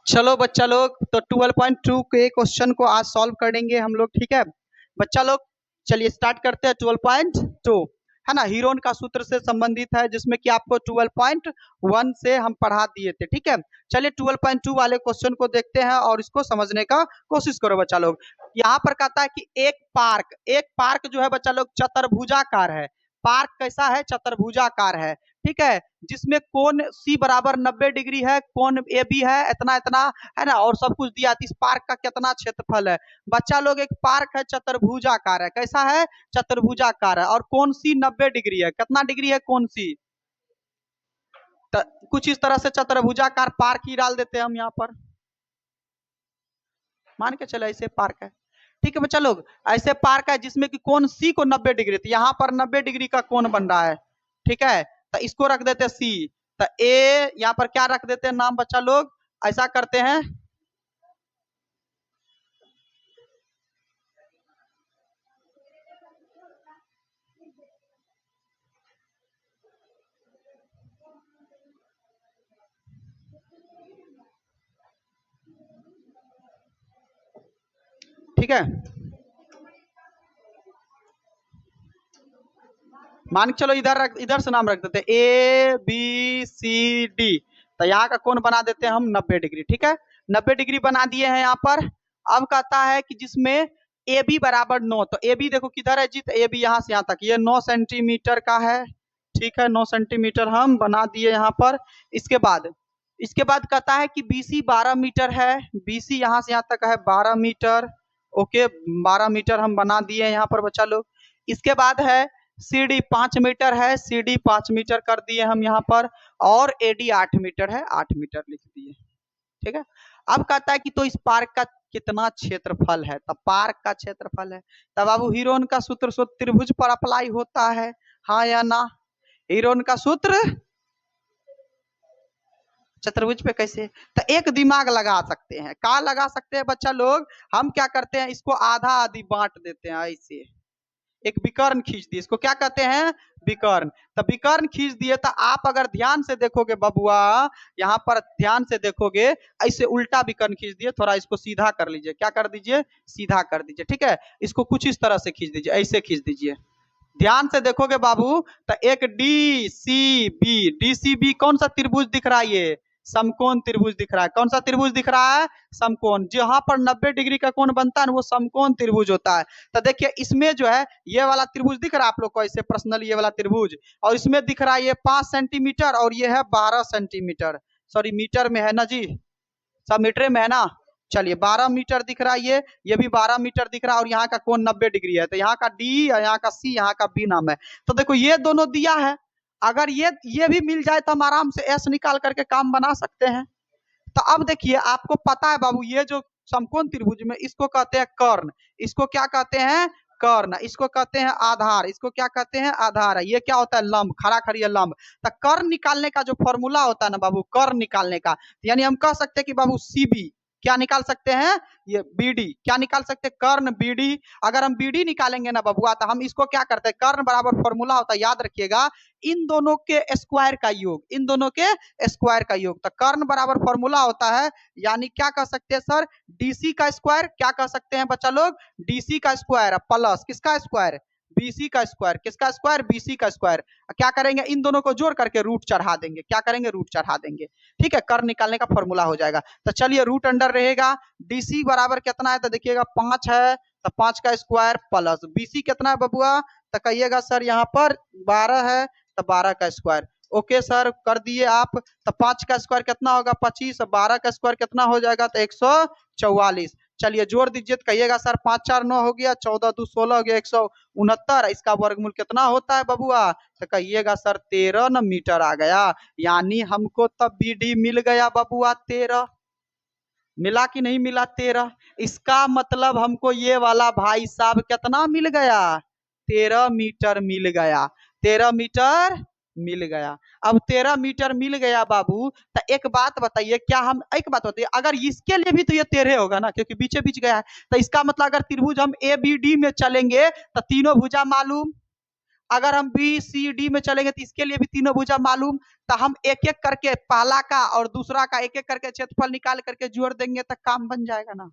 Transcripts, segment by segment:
चलो बच्चा लोग, तो 12.2 के क्वेश्चन को आज सॉल्व करेंगे हम लोग, ठीक है बच्चा लोग। चलिए स्टार्ट करते हैं। 12.2 है ना, हीरोन का सूत्र से संबंधित है, जिसमें कि आपको 12.1 से हम पढ़ा दिए थे, ठीक है। चलिए 12.2 वाले क्वेश्चन को देखते हैं और इसको समझने का कोशिश करो बच्चा लोग। यहाँ पर कहता है कि एक पार्क जो है बच्चा लोग चतुर्भुजाकार है। पार्क कैसा है? चतुर्भुजाकार है, ठीक है। जिसमें कोण सी बराबर 90 डिग्री है, कोण ए बी है, इतना इतना है ना, और सब कुछ दिया। इस पार्क का कितना क्षेत्रफल है बच्चा लोग? एक पार्क है, चतुर्भुजाकार है। कैसा है? चतुर्भुजाकार है। और कोण सी 90 डिग्री है। कितना डिग्री है कोण सी? कुछ इस तरह से चतुर्भुजाकार पार्क ही डाल देते हैं हम यहाँ पर, मान के चलो ऐसे पार्क है, ठीक है बच्चा लोग। ऐसे पार्क है जिसमें कि कोण सी को 90 डिग्री, तो यहाँ पर 90 डिग्री का कोण बन रहा है, ठीक है। तो इसको रख देते हैं सी। तो ए यहाँ पर क्या रख देते हैं नाम बच्चा लोग? ऐसा करते हैं, ठीक है। मान के चलो इधर से नाम रख देते हैं ए बी सी डी। तो यहाँ का कोण बना देते हैं हम 90 डिग्री, ठीक है। 90 डिग्री बना दिए हैं यहाँ पर। अब कहता है कि जिसमें ए बी बराबर 9, तो ए बी देखो किधर है जी? तो ए बी यहाँ से यहाँ तक, ये 9 सेंटीमीटर का है, ठीक है। 9 सेंटीमीटर हम बना दिए यहाँ पर। इसके बाद कहता है कि बीसी 12 मीटर है। बीसी यहाँ से यहाँ तक है 12 मीटर, ओके। 12 मीटर हम बना दिए यहाँ पर बच्चा लोग। इसके बाद है सी डी 5 मीटर है, सी डी 5 मीटर कर दिए हम यहाँ पर। और ए डी 8 मीटर है, 8 मीटर लिख दिए, ठीक है। अब कहता है कि तो इस पार्क का कितना क्षेत्रफल है? तब पार्क का क्षेत्रफल है, तब बाबू हीरोन का सूत्र त्रिभुज पर अप्लाई होता है, हाँ या ना? हीरोन का सूत्र चतुर्भुज पे कैसे? तो एक दिमाग लगा सकते हैं। का लगा सकते हैं बच्चा लोग? हम क्या करते हैं, इसको आधा आधी बांट देते हैं ऐसे। एक विकर्ण खींच दिए, इसको क्या कहते हैं? विकर्ण। तो विकर्ण खींच दिए, तो आप अगर ध्यान से देखोगे बबुआ, यहाँ पर ध्यान से देखोगे, ऐसे उल्टा विकर्ण खींच दिए। थोड़ा इसको सीधा कर लीजिए, क्या कर दीजिए? सीधा कर दीजिए, ठीक है। इसको कुछ इस तरह से खींच दीजिए, ऐसे खींच दीजिए। ध्यान से देखोगे बाबू, तो एक डी सी बी कौन सा त्रिभुज दिख रहा है? ये समकोण त्रिभुज दिख रहा है। कौन सा त्रिभुज दिख रहा है? समकोण। जहां पर 90 डिग्री का कोण बनता है ना, वो समकोण त्रिभुज होता है। तो देखिए इसमें जो है ये वाला त्रिभुज दिख रहा है आप लोग को ऐसे पर्सनल, ये वाला त्रिभुज, और इसमें दिख रहा है ये 5 सेंटीमीटर और ये है 12 सेंटीमीटर। सॉरी मीटर में है ना जी, सब मीटर में है ना। चलिए 12 मीटर दिख रहा है, ये भी 12 मीटर दिख रहा है, और यहाँ का कोण 90 डिग्री है। तो यहाँ का डी और यहाँ का सी, यहाँ का बी नाम है। तो देखो ये दोनों दिया है, अगर ये भी मिल जाए तो हम आराम से एस निकाल करके काम बना सकते हैं। तो अब देखिए आपको पता है बाबू, ये जो समकोण त्रिभुज में इसको कहते हैं कर्ण, इसको क्या कहते हैं? कर्ण। इसको कहते हैं आधार, इसको क्या कहते हैं? आधार है। ये क्या होता है? लंब, खड़ा खड़ी लंब। तो कर्ण निकालने का जो फॉर्मूला होता है ना बाबू, कर्ण निकालने का, यानी हम कह सकते हैं कि बाबू सीबी क्या निकाल सकते हैं? ये बीडी क्या निकाल सकते हैं? कर्ण बीडी। अगर हम बीडी निकालेंगे ना बबुआ, तो हम इसको क्या करते हैं? कर्ण बराबर फॉर्मूला होता है, याद रखिएगा, इन दोनों के स्क्वायर का योग, इन दोनों के स्क्वायर का योग। तो कर्ण बराबर फॉर्मूला होता है, यानी क्या कह सकते हैं सर? डीसी का स्क्वायर। क्या कह सकते हैं बच्चा लोग? डीसी का स्क्वायर प्लस किसका स्क्वायर? बीसी का स्क्वायर। किसका स्क्वायर? बीसी का स्क्वायर। क्या करेंगे? इन दोनों को जोड़ करके रूट चढ़ा देंगे। क्या करेंगे? रूट चढ़ा देंगे, ठीक है। कर्ण निकालने का फॉर्मूला हो जाएगा। तो चलिए रूट अंडर रहेगा, डीसी बराबर कितना है? तो देखिएगा 5 है, तो 5 का स्क्वायर प्लस बीसी कितना है बबुआ? तो कहिएगा सर यहाँ पर 12 है, तो 12 का स्क्वायर। ओके सर कर दिए आप। तो 5 का स्क्वायर कितना होगा? 25। 12 का स्क्वायर कितना हो जाएगा? तो 144। चलिए जोड़ दीजिए, तो कहिएगा सर 5 4 9 हो गया, 14 2 16 हो गया, 169। इसका वर्गमूल कितना होता है बबुआ? तो कहिएगा सर 13 न मीटर आ गया। यानी हमको तब बीडी मिल गया बबुआ 13। मिला कि नहीं मिला? 13। इसका मतलब हमको ये वाला भाई साहब कितना मिल गया? 13 मीटर मिल गया। 13 मीटर मिल गया। अब 13 मीटर मिल गया बाबू, तो एक बात बताइए, क्या हम, एक बात बताइए, अगर इसके लिए भी तो ये 13 होगा ना, क्योंकि बीचे बीच गया है। तो इसका मतलब अगर त्रिभुज हम ए बी डी में चलेंगे, तो तीनों भुजा मालूम, अगर हम बी सी डी में चलेंगे तो इसके लिए भी तीनों भुजा मालूम, तो हम एक एक करके पहला का और दूसरा का एक एक करके क्षेत्रफल निकाल करके जोड़ देंगे तो काम बन जाएगा ना।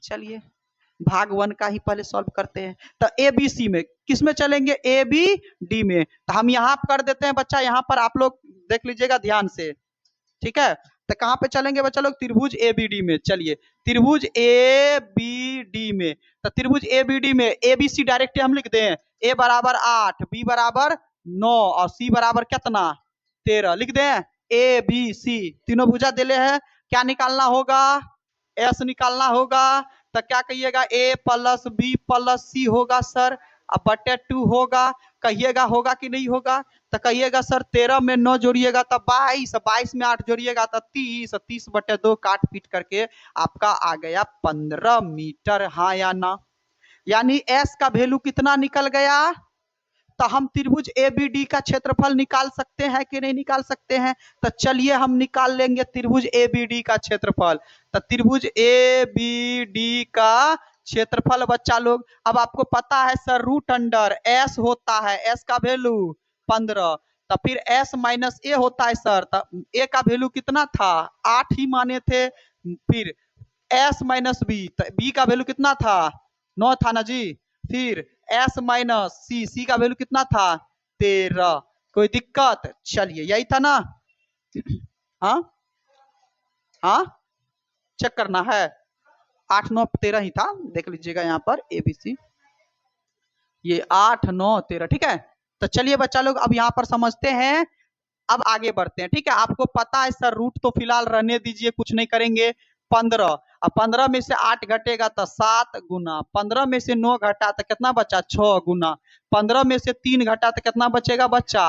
चलिए भाग 1 का ही पहले सॉल्व करते हैं। तो ए बी सी में किस में चलेंगे, ए बी डी में। तो हम यहाँ कर देते हैं बच्चा, यहाँ पर आप लोग देख लीजिएगा ध्यान से, ठीक है। तो कहाँ पे चलेंगे बच्चा लोग, त्रिभुज ए बी डी में। चलिए त्रिभुज ए बी डी में, तो त्रिभुज ए बी डी में ए बी सी डायरेक्ट हम लिख दें, ए बराबर 8, बी बराबर 9 और सी बराबर कितना 13 लिख दें। ए बी सी तीनों भुजा दिले हैं, क्या निकालना होगा, एस निकालना होगा। तो क्या कहिएगा, ए प्लस बी प्लस सी होगा सर, अब बटे 2 होगा, कहिएगा होगा कि नहीं होगा। तो कहिएगा सर 13 में 9 जोड़िएगा तो 22, 22 में 8 जोड़िएगा तो 30, 30 बटे 2 काट पीट करके आपका आ गया 15 मीटर, हाँ या ना। यानी एस का वैल्यू कितना निकल गया। तो हम त्रिभुज ए बी डी का क्षेत्रफल निकाल सकते हैं कि नहीं निकाल सकते हैं। तो चलिए हम निकाल लेंगे त्रिभुज ए बी डी का क्षेत्रफल। तो त्रिभुज ए बी डी का क्षेत्रफल बच्चा लोग, अब आपको पता है सर रूट अंडर एस होता है, एस का वैल्यू 15, तो फिर एस माइनस ए होता है सर। तो ए का वैल्यू कितना था 8 ही माने थे, फिर एस माइनस बी, तो बी का वैल्यू कितना था 9 था ना जी। फिर एस माइनस सी, सी का वैल्यू कितना था 13। कोई दिक्कत, चलिए यही था ना। हाँ हाँ चेक करना है, 8 9 13 ही था, देख लीजिएगा यहाँ पर ए बी सी, ये 8 9 13, ठीक है। तो चलिए बच्चा लोग अब यहाँ पर समझते हैं, अब आगे बढ़ते हैं, ठीक है। आपको पता है सर रूट तो फिलहाल रहने दीजिए, कुछ नहीं करेंगे। 15, अब 15 में से 8 घटेगा तो 7 गुना, 15 में से 9 घटा तो कितना बचा 6 गुना, 15 में से 3 घटा तो कितना बचेगा बच्चा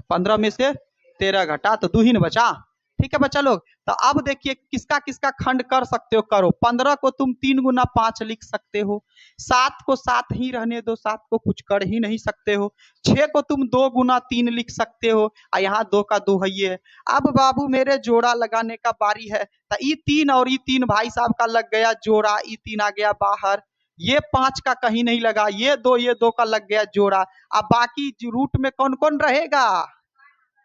15 में से 13 घटा तो 2 ही न बचा, ठीक है बच्चा लोग। तो अब देखिए किसका किसका खंड कर सकते हो, करो। 15 को तुम 3 गुना 5 लिख सकते हो, 7 को 7 ही रहने दो, 7 को कुछ कर ही नहीं सकते हो, 6 को तुम 2 गुना 3 लिख सकते हो, और यहाँ 2 का 2 है ये। अब बाबू मेरे जोड़ा लगाने का बारी है। तो ई 3 और ई 3 भाई साहब का लग गया जोड़ा, ई 3 आ गया बाहर, ये 5 का कहीं नहीं लगा, ये 2 का लग गया जोड़ा। अब बाकी रूट में कौन कौन रहेगा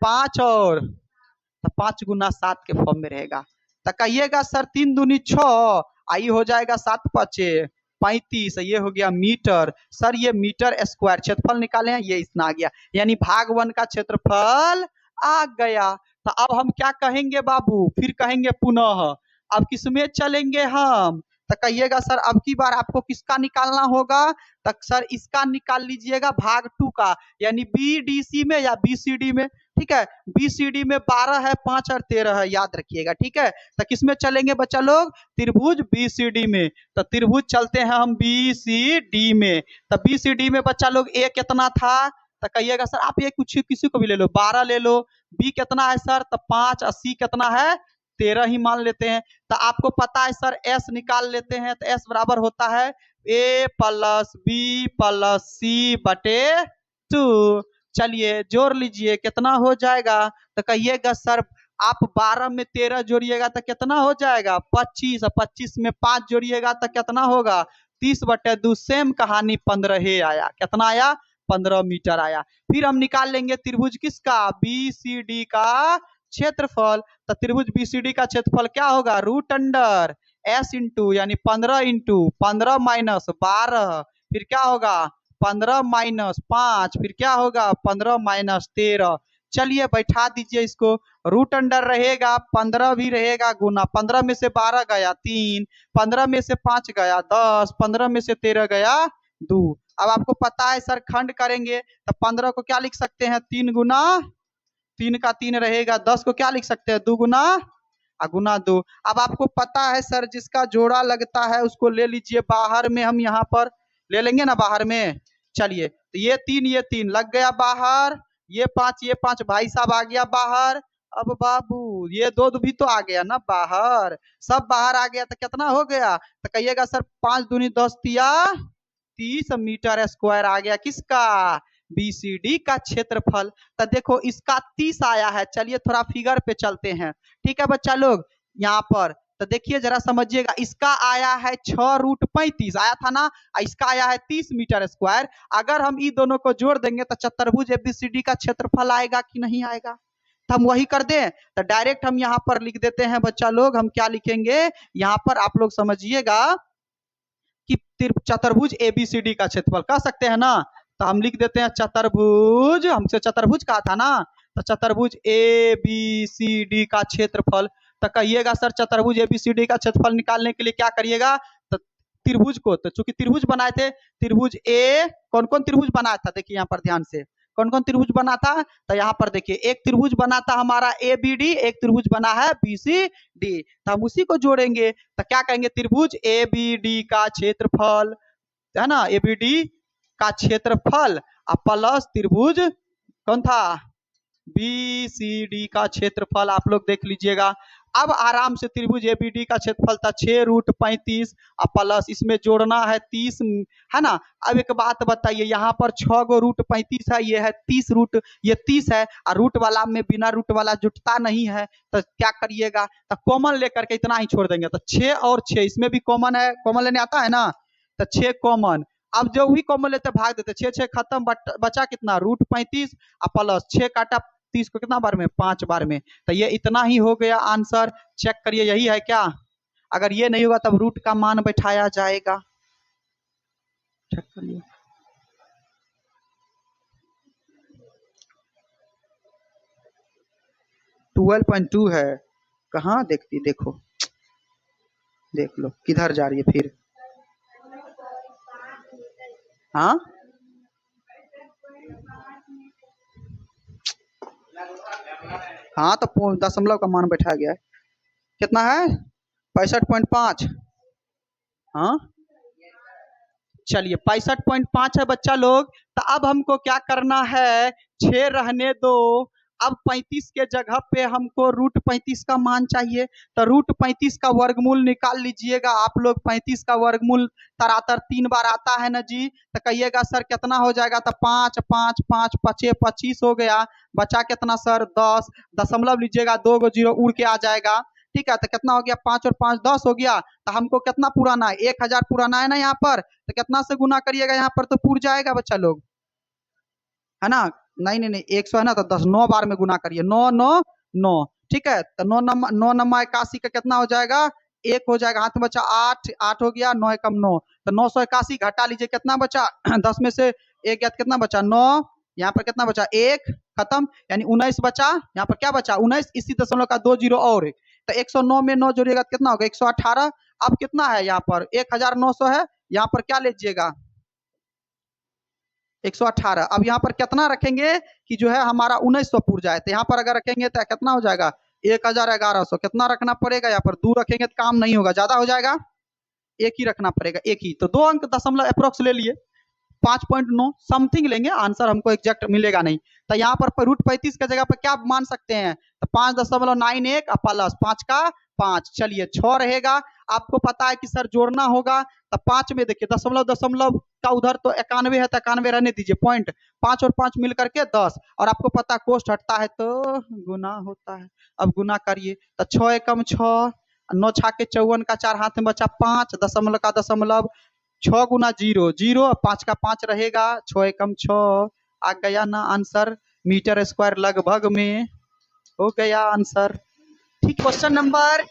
5 और, तो 5 गुना 7 के फॉर्म में रहेगा। तो कहिएगा सर 3 दूनी 6, आई हो जाएगा 7 5 35, ये हो गया मीटर। सर ये मीटर स्क्वायर क्षेत्रफल निकाले हैं, ये इतना आ गया, यानी भाग 1 का क्षेत्रफल आ गया। तो अब हम क्या कहेंगे बाबू, फिर कहेंगे पुनः, अब किसमें चलेंगे हम। तो कहिएगा सर अब की बार आपको किसका निकालना होगा, तो सर इसका निकाल लीजिएगा भाग 2 का, यानी बी डी सी में या बी सी डी में, ठीक है। बी सी डी में 12 है, 5 और 13 है, याद रखिएगा, ठीक है। तो किसमें चलेंगे बच्चा लोग, त्रिभुज बी सी डी में। तो त्रिभुज चलते हैं हम बी सी डी में। तो बी सी डी में बच्चा लोग ए कितना था, तो कहिएगा सर आप ये कुछ किसी को भी ले लो, 12 ले लो। बी कितना है सर, तो 5, और सी कितना है 13 ही मान लेते हैं। तो आपको पता है सर एस निकाल लेते हैं, तो एस बराबर होता है ए प्लस बी प्लस सी बटे 2। चलिए जोड़ लीजिए कितना हो जाएगा, तो कहिएगा सर आप 12 में 13 जोड़िएगा तो कितना हो जाएगा 25, 25 में 5 जोड़िएगा तो कितना होगा 30 बटे 2, सेम कहानी 15 ही आया, कितना आया 15 मीटर आया। फिर हम निकाल लेंगे त्रिभुज किसका, बी सी डी का क्षेत्रफल। तो त्रिभुज बी सी डी का क्षेत्रफल क्या होगा, रूट अंडर एस इंटू, यानी 15 इंटू 15 माइनस 12, फिर क्या होगा 15 माइनस 5, फिर क्या होगा 15 माइनस 13। चलिए बैठा दीजिए इसको, रूट अंडर रहेगा 15 भी रहेगा गुना, 15 में से 12 गया 3, 15 में से 5 गया 10, 15 में से 13 गया 2। अब आपको पता है सर खंड करेंगे तो 15 को क्या लिख सकते हैं 3 गुना, 3 का 3 रहेगा, 10 को क्या लिख सकते हैं 2 गुना गुना 2। अब आपको पता है सर जिसका जोड़ा लगता है उसको ले लीजिए बाहर में, हम यहाँ पर ले लेंगे ना बाहर में। चलिए तो ये 3 लग गया बाहर, ये 5 भाई साहब आ गया बाहर। अब बाबू ये 2 भी तो आ गया ना बाहर, सब बाहर आ गया तो कितना हो गया, तो कहिएगा सर 5 दूनी 10 तिया 30 मीटर स्क्वायर आ गया किसका, बीसीडी का क्षेत्रफल। तो देखो इसका 30 आया है। चलिए थोड़ा फिगर पे चलते हैं, ठीक है बच्चा लोग। यहाँ पर तो देखिए जरा समझिएगा, इसका आया है 6√35 आया था ना, इसका आया है 30 मीटर स्क्वायर। अगर हम इन दोनों को जोड़ देंगे तो चतुर्भुज एबीसीडी का क्षेत्रफल आएगा कि नहीं आएगा? तो हम वही कर दें, तो डायरेक्ट हम यहाँ पर लिख देते हैं बच्चा लोग। हम क्या लिखेंगे यहाँ पर, आप लोग समझिएगा कि चतुर्भुज एबीसीडी का क्षेत्रफल कह सकते हैं ना। तो हम लिख देते हैं चतुर्भुज, हमसे चतुर्भुज कहा था ना, तो चतुर्भुज एबीसीडी का क्षेत्रफल। तो कहिएगा सर चतुर्भुज एबीसीडी का क्षेत्रफल निकालने के लिए क्या करिएगा, तो त्रिभुज को, तो चूंकि त्रिभुज बनाए थे, त्रिभुज ए, कौन कौन त्रिभुज बनाया था देखिए यहाँ पर ध्यान से, कौन कौन त्रिभुज बना था। तो यहाँ पर देखिए एक त्रिभुज बना था हमारा ए बी डी, एक त्रिभुज बना है बी सी डी, तो हम उसी को जोड़ेंगे। तो क्या कहेंगे, त्रिभुज ए बी डी का क्षेत्रफल, है ना, ए बी डी का क्षेत्रफल प्लस त्रिभुज कौन था, बी सी डी का क्षेत्रफल। आप लोग देख लीजिएगा, अब आराम से त्रिभुज एबीडी का क्षेत्रफल था 6√35 प्लस इसमें जोड़ना है 30, है ना। अब एक बात बताइए, यहाँ पर 6 गो √35 है, ये है 30 रूट, ये 30 है, और रूट वाला में बिना रूट वाला जुटता नहीं है, तो क्या करिएगा, तो कॉमन लेकर के इतना ही छोड़ देंगे। तो 6 और 6 इसमें भी कॉमन है, कॉमन लेने आता है ना, तो 6 कॉमन। अब जो भी कॉमन लेते भाग देते, 6 6 खत्म, बचा कितना √35 प्लस 6 काटा 30 को कितना बार में, 5 बार में। तो ये इतना ही हो गया आंसर। चेक करिए यही है क्या, अगर ये नहीं होगा तब रूट का मान बैठाया जाएगा। चेक करिए, ट्वेल्व 12.2 है, कहाँ देखती, देखो देख लो किधर जा रही है फिर। हाँ हाँ, तो दशमलव का मान बैठाया गया है, कितना है 65.5। हाँ चलिए 65.5 है बच्चा लोग। तो अब हमको क्या करना है, 6 रहने दो, अब 35 के जगह पे हमको √35 का मान चाहिए। तो √35 का वर्गमूल निकाल लीजिएगा आप लोग। 35 का वर्गमूल तरातर 3 बार आता है ना जी, तो कहिएगा सर कितना हो जाएगा, तो 5 5 5 5 25 हो गया, बचा कितना सर 10, दशमलव लीजिएगा, 2 गो 0 उड़ के आ जाएगा, ठीक है। तो कितना हो गया, 5 और 5 10 हो गया। तो हमको कितना पुराना है, 1000 पुराना है ना यहाँ पर, तो कितना से गुना करिएगा यहाँ पर, तो पूर जाएगा बच्चा लोग, है ना। नहीं नहीं नहीं, 100 है ना, तो 10 9 बार में गुना करिए, 9 9 9, ठीक है। तो 9 9 81 का कितना हो जाएगा, 1 हो जाएगा, हाथ में बचा 8 8 हो गया, 9 कम 9, तो 981 घटा लीजिए, कितना बचा 10 में से 1 गया, कितना बचा 9, यहाँ पर कितना बचा 1, खत्म, यानी 19 बचा। यहाँ पर क्या बचा 19, इसी दशमलव का 2 0 और 1, तो 109 में 9 जोड़िएगा कितना होगा 118। अब कितना है यहाँ पर 1900 है, यहाँ पर क्या लीजिएगा 118। अब यहाँ पर कितना रखेंगे कि जो है हमारा 1900 पूर जाए, तो यहाँ पर अगर रखेंगे तो कितना हो जाएगा 1100। कितना रखना पड़ेगा, यहाँ पर 2 रखेंगे तो काम नहीं होगा, ज्यादा हो जाएगा, 1 ही रखना पड़ेगा, 1 ही। तो 2 अंक दशमलव अप्रोक्स ले लिए, 5.9 समथिंग लेंगे, आंसर हमको एग्जैक्ट मिलेगा नहीं। तो यहाँ पर √35 की जगह पर क्या मान सकते हैं, तो 5.91 प्लस 5 का 5, चलिए 6 रहेगा। आपको पता है कि सर जोड़ना होगा, तो 5 में देखिए दशमलव दशमलव का उधर तो 91 है, तो 91 रहने दीजिए, पॉइंट 5 और 5 मिल करके 10, और आपको पता कोष्ट हटता है तो गुना होता है। अब गुना करिए, तो 6 एकम 6, 9 छाके 54 का 4 हाथ में बचा 5, दशमलव का दशमलव, 6 गुना 0 0, 5 का 5 रहेगा, 6 एकम 6 आ गया ना आंसर, मीटर स्क्वायर लगभग में हो गया आंसर। ठीक, क्वेश्चन नंबर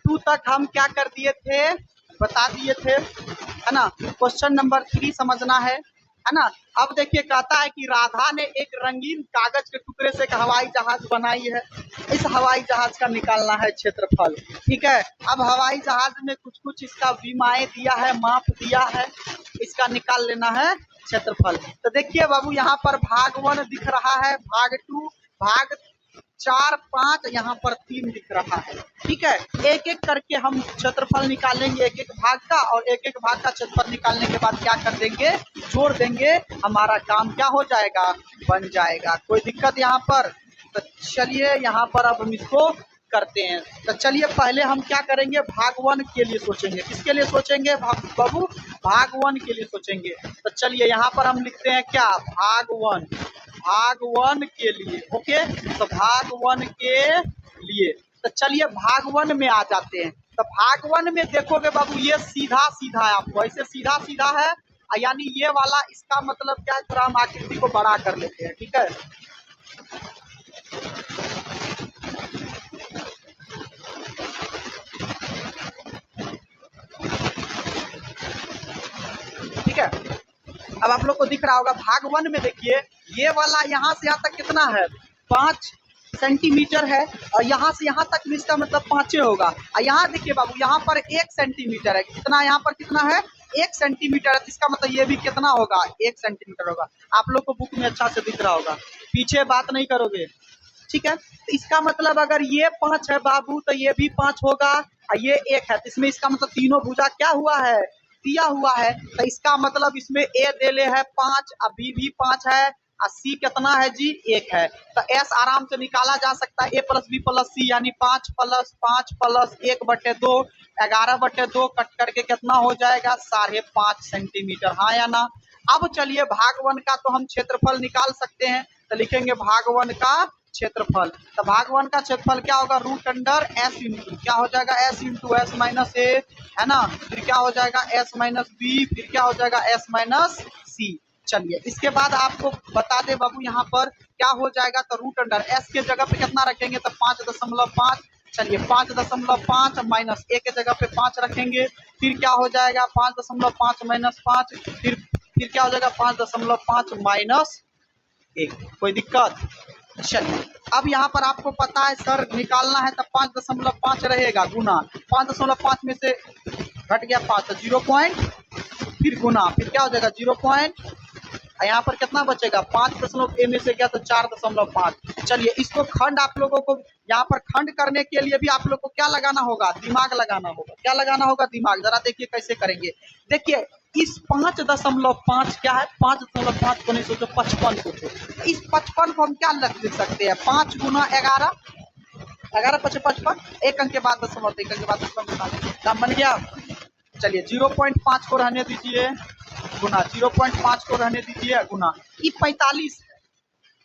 2 तक हम क्या कर दिए थे, बता दिए थे, है ना। क्वेश्चन नंबर 3 समझना है ना। अब देखिए कहता है कि राधा ने एक रंगीन कागज के टुकड़े से एक हवाई जहाज बनाई है, इस हवाई जहाज का निकालना है क्षेत्रफल, ठीक है। अब हवाई जहाज में कुछ कुछ इसका विमाएं दिया है, माप दिया है, इसका निकाल लेना है क्षेत्रफल। तो देखिए बाबू यहाँ पर भाग 1 दिख रहा है, भाग 2, भाग 4 5, यहाँ पर 3 दिख रहा है, ठीक है। एक एक करके हम क्षेत्रफल निकालेंगे एक एक भाग का, और एक एक भाग का क्षेत्रफल निकालने के बाद क्या कर देंगे, जोड़ देंगे, हमारा काम क्या हो जाएगा, बन जाएगा। कोई दिक्कत यहाँ पर, तो चलिए यहाँ पर अब हम इसको करते हैं। तो चलिए पहले हम क्या करेंगे, भाग 1 के लिए सोचेंगे, किसके लिए सोचेंगे बाबू, भाग 1 के लिए सोचेंगे। तो चलिए यहाँ पर हम लिखते हैं क्या, भाग 1 के लिए, ओके। तो भाग 1 के लिए तो चलिए भाग 1 में आ जाते हैं। तो भाग 1 में देखोगे बाबू ये सीधा सीधा है, आपको ऐसे सीधा सीधा है, यानी ये वाला इसका मतलब क्या है, थोड़ा हम आकृति को बड़ा कर लेते हैं, ठीक है। ठीक है, अब आप लोग को दिख रहा होगा भाग 1 में देखिए ये वाला यहाँ से यहाँ तक कितना है, 5 सेंटीमीटर है, और यहाँ से यहाँ तक भी इसका मतलब 5 होगा। और यहाँ देखिए बाबू यहाँ पर 1 सेंटीमीटर है, कितना यहाँ पर कितना है, 1 सेंटीमीटर है, तो इसका मतलब ये भी कितना होगा, 1 सेंटीमीटर होगा। आप लोग को बुक में अच्छा से दिख रहा होगा, पीछे बात नहीं करोगे, ठीक है। तो इसका मतलब अगर ये 5 है बाबू तो ये भी 5 होगा, और ये 1 है, तो इसमें इसका मतलब तीनों भुजा क्या हुआ है, दिया हुआ है। तो इसका मतलब इसमें ए देले है 5, और बी भी 5 है, और सी कितना है जी, 1 है। तो एस आराम से निकाला जा सकता है, ए प्लस बी प्लस सी, यानी 5 प्लस 5 प्लस 1/2, 11/2 कट करके कितना हो जाएगा, 5.5 सेंटीमीटर, हाँ या ना। अब चलिए भाग 1 का तो हम क्षेत्रफल निकाल सकते हैं, तो लिखेंगे भाग 1 का क्षेत्रफल। तो भाग 1 का क्षेत्रफल क्या होगा, रूट अंडर एस इंटू क्या हो जाएगा, एस इंटू एस माइनस ए, है ना, फिर क्या हो जाएगा एस माइनस बी, फिर क्या हो जाएगा एस माइनस सी। चलिए इसके बाद आपको बता दे बाबू यहाँ पर क्या हो जाएगा, तो रूट अंडर एस के जगह पे कितना रखेंगे, तो 5.5। चलिए 5.5 माइनस ए के जगह पे 5 रखेंगे, फिर क्या हो जाएगा 5.5 माइनस 5, फिर क्या हो जाएगा 5.5 माइनस 1। कोई दिक्कत। चलिए अब यहाँ पर आपको पता है सर निकालना है, तो 5.5 रहेगा गुना 5.5 में से घट गया 5, तो 0 पॉइंट, फिर गुना, फिर क्या हो जाएगा 0 पॉइंट, यहाँ पर कितना बचेगा 5 ए में से गया तो 4.5। चलिए इसको खंड आप लोगों को यहाँ पर खंड करने के लिए भी आप लोग को क्या लगाना होगा, दिमाग लगाना होगा। क्या लगाना होगा, दिमाग। जरा देखिए कैसे करेंगे, देखिए इस 5.5 क्या है, 5.5 को नहीं सोचो, 55 सोचो। इस 55 को हम क्या लिख सकते हैं, 5 गुना 11, 11 × 55, एक अंक के बाद दशमलव, एक अंक के बाद दशमलव बन गया। चलिए 0.5 को रहने दीजिए गुना, 0.5 को रहने दीजिए गुना, ये 45 है,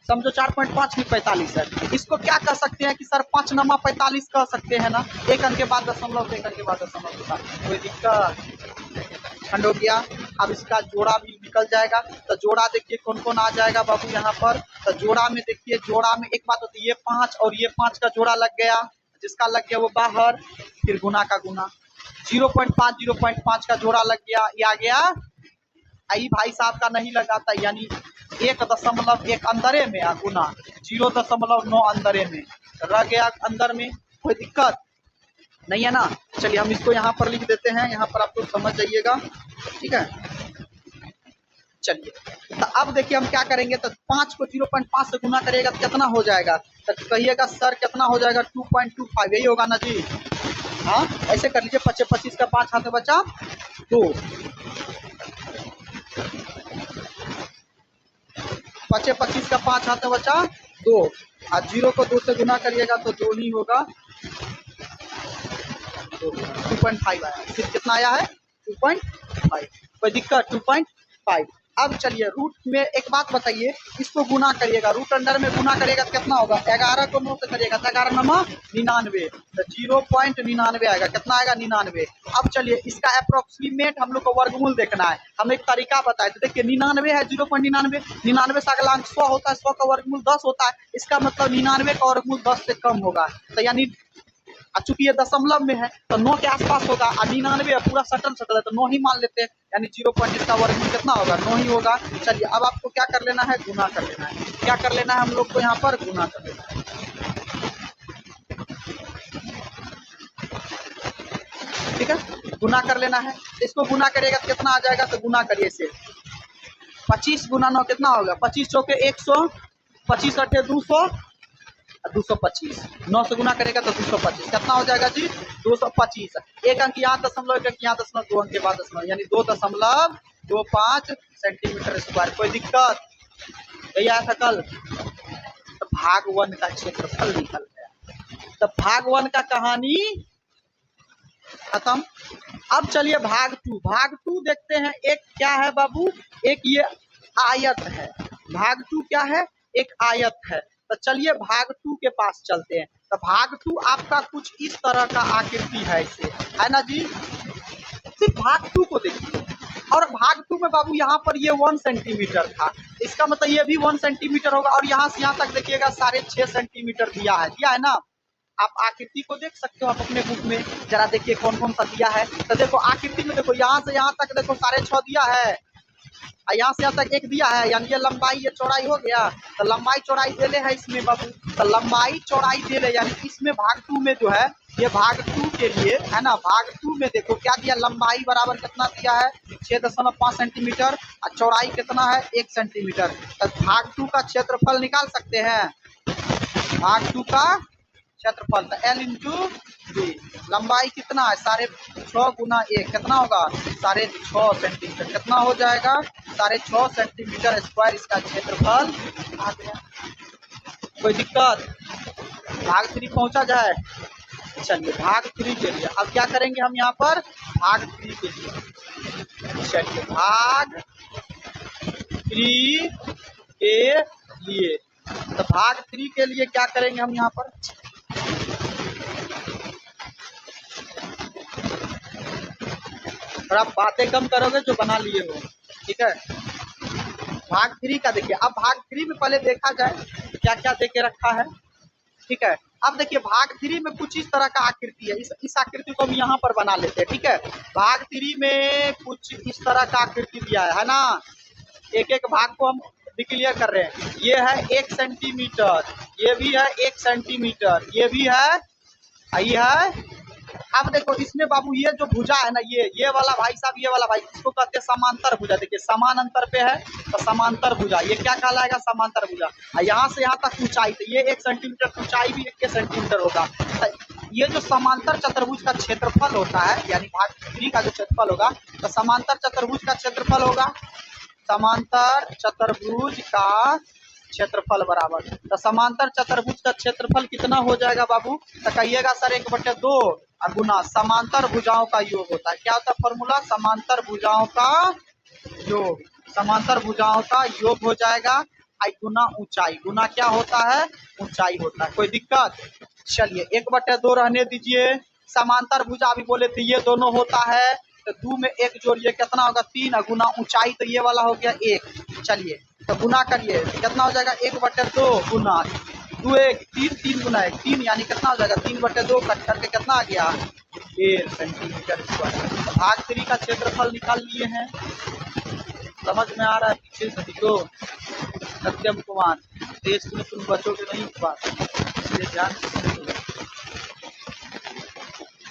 समझो 4.5 में 45 है। इसको क्या कह सकते हैं कि सर 5 नमा 45 कह सकते हैं ना, एक अंक के बाद दशमलव, एक अंक के बाद दशमलव। कोई दिक्कत, खंड हो गया। अब इसका जोड़ा भी निकल जाएगा, तो जोड़ा देखिए कौन कौन आ जाएगा बाबू यहाँ पर, तो जोड़ा में देखिए, जोड़ा में एक बात होती है, ये 5 और ये 5 का जोड़ा लग गया, जिसका लग गया वो बाहर, फिर गुना का गुना, 0.5 का जोड़ा लग गया, ये आ गया। आई भाई साहब का नहीं लगाता, यानी 1.1 अंदरे में आ गुना 0.9 अंदरे में रह गया अंदर में। कोई दिक्कत नहीं है ना। चलिए हम इसको यहाँ पर लिख देते हैं, यहाँ पर आप लोग समझ जाइएगा, ठीक है। चलिए तो अब देखिए हम क्या करेंगे, तो 5 को 0.5 से गुना करिएगा तो कितना हो जाएगा, तो कहिएगा सर कितना हो जाएगा, 2.25, यही होगा ना जी। हाँ ऐसे कर लीजिए, 25 का 5 हाथ में बचा 2, 25 का 5 हाथ में बचा 2, और 0 को 2 से गुना करिएगा तो 2 ही होगा, 2.5 आया, फिर कितना आया है 2.5। कोई दिक्कत, 2.5। अब चलिए रूट में एक बात बताइए, इसको गुना करिएगा, रूट अंडर में गुना करिएगा तो कितना होगा, 11 को 9 से करिएगा तो 11 नमा 99, तो 0.99 आएगा, कितना आएगा 99। अब चलिए इसका अप्रोक्सीमेट हम लोग को वर्गमूल देखना है, हम एक तरीका बताए, तो देखिए 99 है, 0.99, 99 से अगला अंक 100 होता है, 100 का वर्गमूल 10 होता है, इसका मतलब 99 का वर्गमूल 10 से कम होगा, तो यानी चूंकि ये दशमलव में है तो 9 के आसपास होगा, और 99 पूरा सटल है तो 9 ही मान लेते हैं, यानी 0. इसका वर्गमूल कितना होगा, 9 ही होगा। चलिए अब आपको क्या कर लेना है, गुना कर लेना है। क्या कर लेना है हम लोग को यहाँ पर, गुना कर लेना है, ठीक है, गुना कर लेना है। इसको गुना करिएगा तो कितना आ जाएगा, तो गुना करिए इसे, 25 गुना 9 कितना होगा, 25 चौके 100, 25 अट्ठे 200, 225, 9 से गुना करेगा तो 225, कितना हो जाएगा जी 225। एक अंक यहाँ दशमलव, एक अंक यहाँ दशमलव, 2 अंक के बाद दशमलव, यानी 2.25 सेंटीमीटर स्क्वायर। कोई दिक्कत, यही आया था कल। तो भाग 1 का क्षेत्रफल निकल गया, तो भाग 1 का कहानी खत्म। अब चलिए भाग 2 देखते हैं। एक क्या है बाबू, एक ये आयत है, भाग 2 क्या है, एक आयत है। तो चलिए भाग 2 के पास चलते हैं। तो भाग 2 आपका कुछ इस तरह का आकृति है इसे, है ना जी। सिर्फ भाग 2 को देखिए, और भाग 2 में बाबू यहाँ पर ये 1 सेंटीमीटर था, इसका मतलब ये भी 1 सेंटीमीटर होगा, और यहाँ से यहाँ तक देखिएगा 6.5 सेंटीमीटर दिया है ना। आप आकृति को देख सकते हो आप अपने बुक में, जरा देखिए कौन कौन सा दिया है। तो देखो आकृति में देखो यहाँ से यहाँ तक देखो 6.5 दिया है, यहाँ से यहाँ तक 1 दिया है, यानी ये लंबाई ये चौड़ाई हो गया। तो लंबाई चौड़ाई देले है इसमें बाबू, तो लंबाई चौड़ाई देले यानी इसमें भाग 2 में जो है, ये भाग 2 के लिए है ना, भाग 2 में देखो क्या दिया, लंबाई बराबर कितना दिया है 6.5 सेंटीमीटर, और चौड़ाई कितना है 1 सेंटीमीटर। तो भाग 2 का क्षेत्रफल निकाल सकते हैं, भाग 2 का क्षेत्रफल, तो L इंटू बी, लंबाई कितना है 6.5 गुना 1 कितना होगा 6.5 सेंटीमीटर, कितना हो जाएगा 6.5 सेंटीमीटर स्क्वायर इसका क्षेत्रफल आ गया। कोई दिक्कत, भाग 3 पहुंचा जाए। चलिए भाग 3 के लिए अब क्या करेंगे हम यहाँ पर, भाग 3 के लिए, चलिए भाग 3 के लिए, तो भाग 3 के लिए क्या करेंगे हम यहाँ पर, और आप बातें कम करोगे जो बना लिए हो, ठीक है। भाग 3 का देखिए, अब भाग 3 में पहले देखा जाए क्या क्या दे के रखा है, ठीक है। अब देखिए भाग 3 में कुछ इस तरह का आकृति है, इस आकृति को हम यहाँ पर बना लेते हैं, ठीक है। भाग 3 में कुछ इस तरह का आकृति दिया है ना, एक एक भाग को हम डिक्लेयर कर रहे हैं। ये है 1 सेंटीमीटर, ये भी है 1 सेंटीमीटर, ये भी है, ये है। अब देखो इसमें बाबू ये जो भुजा है ना, ये वाला भाई साहब, ये वाला भाई, इसको कहते हैं समांतर भुजा। देखिए समान अंतर पे है तो समांतर भुजा, ये क्या कहलाएगा समांतर भुजा। यहाँ से यहाँ तक ऊंचाई, तो ये 1 सेंटीमीटर, ऊंचाई भी 1 सेंटीमीटर होगा। तो ये जो समांतर चतुर्भुज का क्षेत्रफल होता है, यानी भाग 3 का जो क्षेत्रफल होगा, तो समांतर चतुर्भुज का क्षेत्रफल होगा, समांतर चतुर्भुज का क्षेत्रफल बराबर, तो समांतर चतुर्भुज का क्षेत्रफल कितना हो जाएगा बाबू, तो कहिएगा सर 1/2 गुना समांतर भुजाओं का योग होता है। क्या होता है फॉर्मूला, समांतर भुजाओं का योग, समांतर भुजाओं का योग हो जाएगा, आई गुना ऊंचाई, गुना क्या होता है ऊंचाई होता है। कोई दिक्कत, चलिए 1/2 रहने दीजिए। समांतर भुजा भी बोले थे ये दोनों होता है, तो 2 में 1 जोड़िए कितना होगा 3, गुना ऊंचाई तो ये वाला हो गया 1। चलिए तो गुना करिए कितना हो जाएगा 1/2 गुना 2 1 3, 3 गुना 1 3, यानी कितना हो जाएगा 3/2 कट करके कितना आ गया 1 सेंटीमीटर स्क्वायर। भाग 3 का क्षेत्रफल निकाल लिए हैं, समझ में आ रहा है पीछे सभी को। सत्यम कुमार, देश में तुम बचोगे नहीं बात, इसलिए ध्यान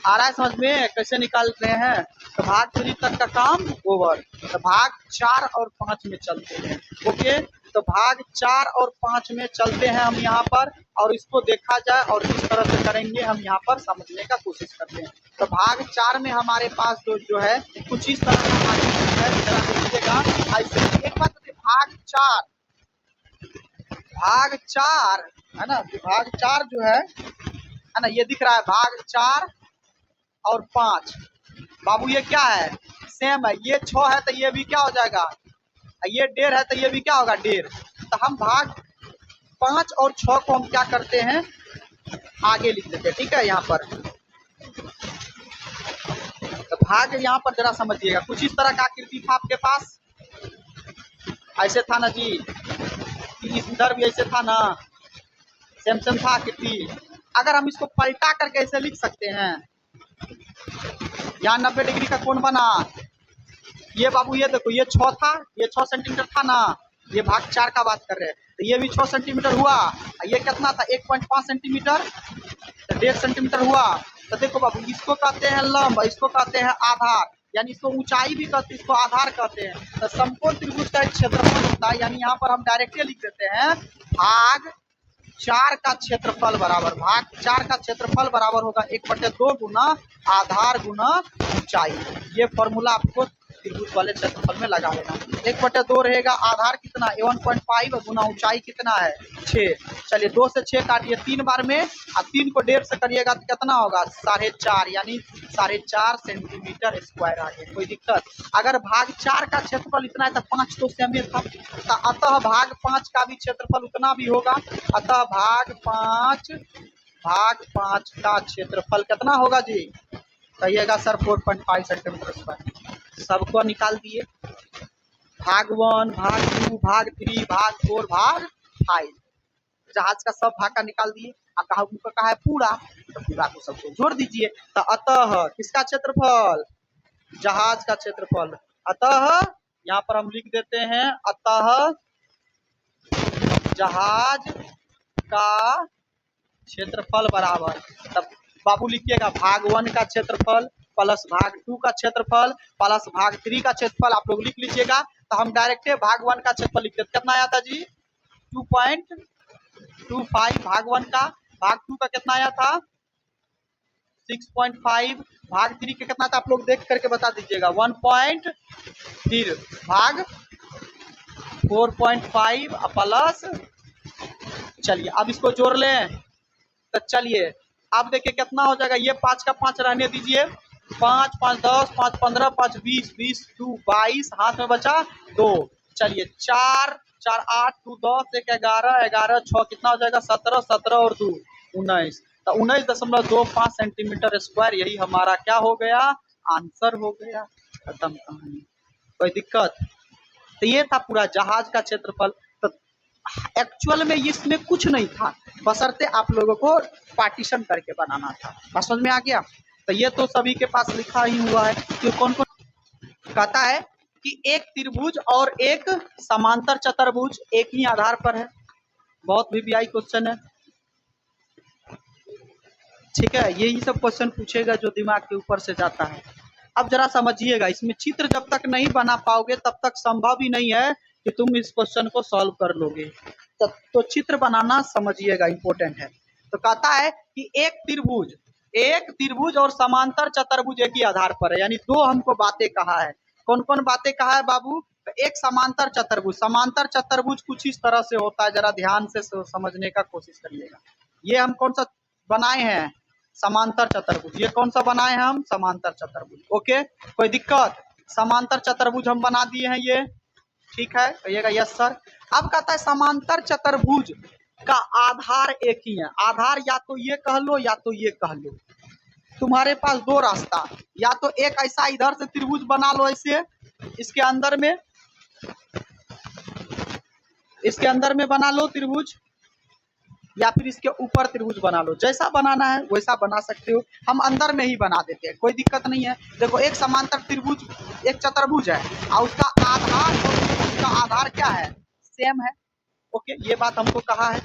आ रहा है समझ में कैसे निकाल रहे हैं। तो भाग 3 तक का काम ओवर, तो भाग 4 और 5 में चलते हैं। ओके, तो भाग 4 और 5 में चलते हैं हम यहाँ पर, और इसको देखा जाए और किस तरह से करेंगे हम यहाँ पर समझने का कोशिश करते हैं। तो भाग 4 में हमारे पास जो है कुछ इस तरह का देखिएगा ऐसे। एक बात भाग 4 है ना, भाग 4 जो है ना, ये दिख रहा है भाग 4 और 5 बाबू, ये क्या है सेम है, ये 6 है तो ये भी क्या हो जाएगा, ये 1.5 है तो ये भी क्या होगा 1.5। तो हम भाग 5 और 6 को हम क्या करते हैं आगे लिख देते हैं, ठीक है। यहाँ पर तो भाग यहाँ पर जरा समझिएगा, कुछ इस तरह का आकृति था आपके पास, ऐसे था ना जी, इधर भी ऐसे था ना, सेम सेम था आकृति। अगर हम इसको पलटा करके ऐसे लिख सकते हैं, यहाँ 90 डिग्री का कोण बना, ये बाबू ये देखो ये 6 था, ये 6 सेंटीमीटर था ना, ये भाग 4 का बात कर रहे हैं, तो ये भी 6 सेंटीमीटर हुआ, ये कितना था 1.5 सेंटीमीटर, तो 1.5 सेंटीमीटर हुआ। तो देखो बाबू इसको कहते हैं लंब, इसको कहते हैं आधार, यानी इसको ऊंचाई भी कहते हैं, इसको आधार कहते हैं। तो समकोण त्रिभुज का एक क्षेत्रफल होता है, यानी यहाँ पर हम डायरेक्टली लिख देते हैं भाग 4 का क्षेत्रफल बराबर, भाग 4 का क्षेत्रफल बराबर होगा 1/2 गुना आधार गुना ऊंचाई। ये फॉर्मूला आपको त्रिभुज वाले क्षेत्रफल में लगा लेना। 1/2 रहेगा, आधार कितना 1.5 गुना ऊंचाई कितना है 6। चलिए 2 से 6 काटिए 3 बार में, और 3 को 1.5 से करिएगा तो कितना होगा 4.5, यानी 4.5 सेंटीमीटर स्क्वायर आ गया। कोई दिक्कत, अगर भाग 4 का क्षेत्रफल इतना है तो 5 तो सेम था, तो अतः भाग 5 का भी क्षेत्रफल उतना भी होगा, अतः भाग 5 भाग 5 का क्षेत्रफल कितना होगा जी? कहिएगा सर 4.5 सेंटीमीटर स्क्वायर। सबको निकाल दिए, भाग 1, भाग 2, भाग 3, भाग 4, भाग 5। जहाज का सब भाग का निकाल दिए। कहा है पूरा, तो पूरा को सबको जोड़ दीजिए। तो अतः किसका क्षेत्रफल? जहाज का क्षेत्रफल। अतः यहाँ पर हम लिख देते हैं, अतः जहाज का क्षेत्रफल बराबर, तब बाबू लिखिएगा भाग 1 का क्षेत्रफल प्लस भाग 2 का क्षेत्रफल प्लस भाग 3 का क्षेत्रफल। आप लोग लिख लीजिएगा। तो हम डायरेक्ट भाग 1 का क्षेत्रफल लिख देते। कितना आया था जी? 2.25 भाग 1 का। भाग 2 का कितना आया था? 6.5। भाग 3 का कितना था? आप लोग देख करके बता दीजिएगा। 1. फिर भाग 4.5 प्लस, चलिए अब इसको जोड़ लें। तो चलिए अब देखिए कितना हो जाएगा। ये 5 का 5 रहने दीजिए। 5 5 10, 5 15, 5 20, 20 2 22, हाथ में बचा 2। चलिए 4 4 8 2 10 1 11 11 6 कितना हो जाएगा? 17 17 और 2 19। तो 19.25 सेंटीमीटर स्क्वायर, यही हमारा क्या हो गया? आंसर हो गया। खत्म कहानी, कोई दिक्कत? तो ये था पूरा जहाज का क्षेत्रफल। तो एक्चुअल में इसमें कुछ नहीं था, बशर्ते आप लोगों को पार्टीशन करके बनाना था। बात समझ में आ गया? तो ये तो सभी के पास लिखा ही हुआ है कि कौन कौन कहता है कि एक त्रिभुज और एक समांतर चतुर्भुज एक ही आधार पर है। बहुत वीवीआई क्वेश्चन है, ठीक है। यही सब क्वेश्चन पूछेगा जो दिमाग के ऊपर से जाता है। अब जरा समझिएगा, इसमें चित्र जब तक नहीं बना पाओगे तब तक संभव ही नहीं है कि तुम इस क्वेश्चन को सॉल्व कर लोगे। तो चित्र बनाना समझिएगा, इंपॉर्टेंट है। तो कहता है कि एक त्रिभुज और समांतर चतुर्भुज एक ही आधार पर है। यानी दो हमको बातें कहा है। कौन कौन बातें कहा है बाबू? एक समांतर चतुर्भुज। समांतर चतुर्भुज कुछ इस तरह से होता है, जरा ध्यान से समझने का कोशिश करिएगा। ये हम कौन सा बनाए हैं? समांतर चतुर्भुज। ये कौन सा बनाए हैं हम? समांतर चतुर्भुज। ओके, कोई दिक्कत? समांतर चतुर्भुज हम बना दिए हैं ये, ठीक है। कहिएगा यस सर। अब कहता है समांतर चतुर्भुज का आधार एक ही है। आधार या तो ये कह लो या तो ये कह लो। तुम्हारे पास दो रास्ता, या तो एक ऐसा इधर से त्रिभुज बना लो ऐसे, इसके अंदर में बना लो त्रिभुज, या फिर इसके ऊपर त्रिभुज बना लो। जैसा बनाना है वैसा बना सकते हो। हम अंदर में ही बना देते हैं, कोई दिक्कत नहीं है। देखो एक समांतर त्रिभुज, एक चतुर्भुज है और उसका आधार और उसका आधार क्या है? सेम है। ओके, ये बात हमको कहा है,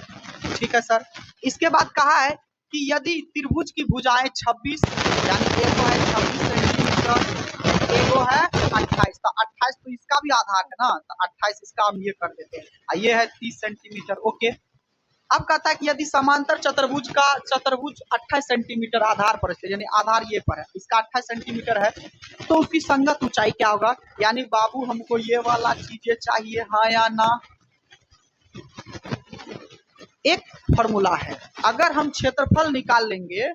ठीक है सर। इसके बाद कहा है कि यदि त्रिभुज की भुजाएं 26, यानी एगो है 26 सेंटीमीटर, एगो है 28, तो 28 तो इसका भी आधार है ना, तो 28 इसका हम ये कर देते हैं। ये है 30 सेंटीमीटर। ओके, अब कहता है कि यदि समांतर चतुर्भुज 28 सेंटीमीटर आधार पर है, यानी आधार ये पर है, इसका 28 सेंटीमीटर है, तो उसकी संगत ऊंचाई क्या होगा? यानी बाबू हमको ये वाला चीजें चाहिए, हाँ या ना? एक फॉर्मूला है, अगर हम क्षेत्रफल निकाल लेंगे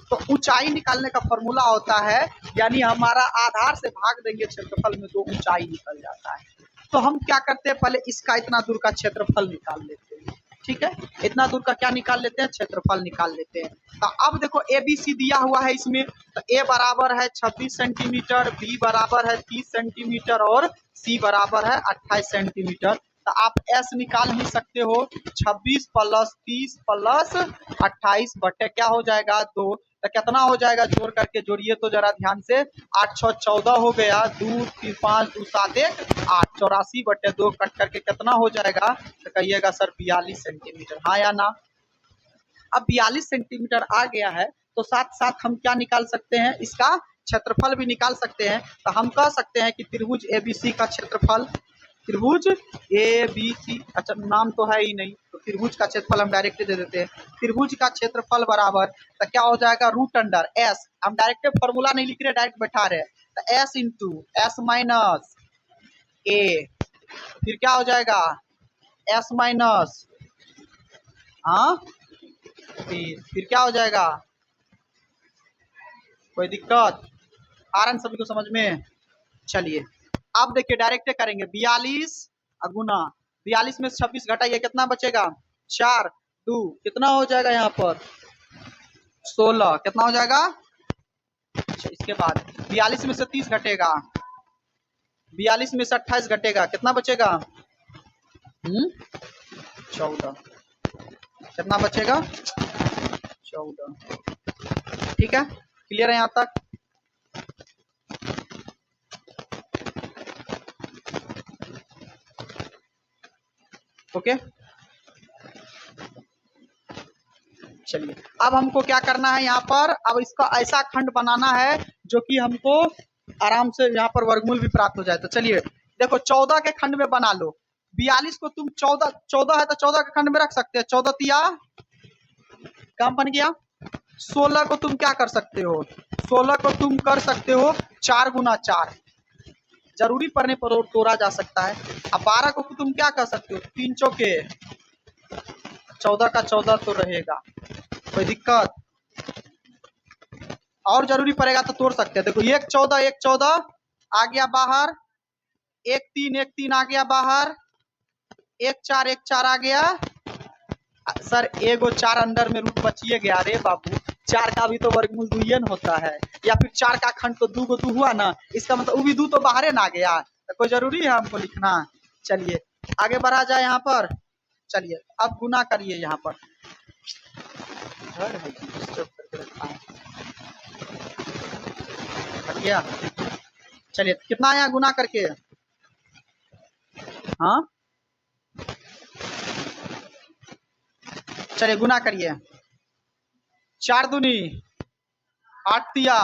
तो ऊंचाई निकालने का फॉर्मूला होता है, यानी हमारा आधार से भाग देंगे क्षेत्रफल में तो ऊंचाई निकल जाता है। तो हम क्या करते हैं, पहले इसका इतना दूर का क्षेत्रफल निकाल लेते हैं, ठीक है। इतना दूर का क्या निकाल लेते हैं? क्षेत्रफल निकाल लेते हैं। तो अब देखो ABC दिया हुआ है इसमें, तो A बराबर है 26 सेंटीमीटर, B बराबर है 30 सेंटीमीटर और C बराबर है 28 सेंटीमीटर। तो आप S निकाल ही सकते हो। 26 प्लस 30 प्लस 28 बटे क्या हो जाएगा? 2। तो कितना हो जाएगा? जोड़ करके जोड़िए तो जरा ध्यान से। 8 6 14 हो गया, 2 3 5 2 7 1 8, 84 बटे 2 कट करके कितना हो जाएगा? तो कहिएगा सर 42 सेंटीमीटर, हाँ या ना? अब 42 सेंटीमीटर आ गया है तो साथ साथ हम क्या निकाल सकते हैं? इसका क्षेत्रफल भी निकाल सकते हैं। तो हम कह सकते हैं कि त्रिभुज ABC का क्षेत्रफल, त्रिभुज ABC, अच्छा नाम तो है ही नहीं, तो त्रिभुज का क्षेत्रफल हम डायरेक्ट दे देते हैं। त्रिभुज का क्षेत्रफल बराबर, तो क्या हो जाएगा? Root under S। हम डायरेक्ट फॉर्मूला नहीं लिख रहे, डायरेक्ट बैठा रहे, तो S into S minus A, फिर क्या हो जाएगा? S माइनस, हाँ फिर क्या हो जाएगा? कोई दिक्कत? आ रहा है सभी को समझ में? चलिए अब देखिए डायरेक्ट करेंगे। 42 गुना 42 में 26 घटाइए, कितना बचेगा? 4 2 कितना हो जाएगा यहाँ पर? 16 कितना हो जाएगा। अच्छा, इसके बाद 42 में से 30 घटेगा, 42 में से 28 घटेगा, कितना बचेगा 14, कितना बचेगा 14। ठीक है, क्लियर है यहाँ तक। ओके, चलिए अब हमको क्या करना है यहाँ पर, अब इसका ऐसा खंड बनाना है जो कि हमको आराम से यहाँ पर वर्गमूल भी प्राप्त हो जाए। तो चलिए देखो 14 के खंड में बना लो, 42 को तुम 14 है तो 14 के खंड में रख सकते हैं, 14 तिया काम बन गया। 16 को तुम क्या कर सकते हो, 16 को तुम कर सकते हो 4 गुना 4, जरूरी पड़ने पर और तोड़ा जा सकता है। अब 12 को तुम क्या कर सकते हो, 3 चौके 14 का 14 तो रहेगा, कोई दिक्कत, और जरूरी पड़ेगा तो तोड़ सकते हैं। देखो 1 14 1 14 आ गया बाहर, 1 3 1 3 आ गया बाहर, 1 4 1 4 आ गया। सर एगो 4 अंदर में रूट बचिए गया, अरे बाबू 4 का भी तो वर्गमूल 2 होता है, या फिर 4 का खंड तो 2 2 हुआ ना, इसका मतलब वो भी 2 तो बाहर ना गया, तो कोई जरूरी है हमको लिखना। चलिए आगे बढ़ा जाए यहाँ पर, चलिए अब गुना करिए यहाँ पर। बढ़िया, चलिए कितना आया गुना करके, हाँ चलिए गुना करिए, 4 दूनी 8 तिया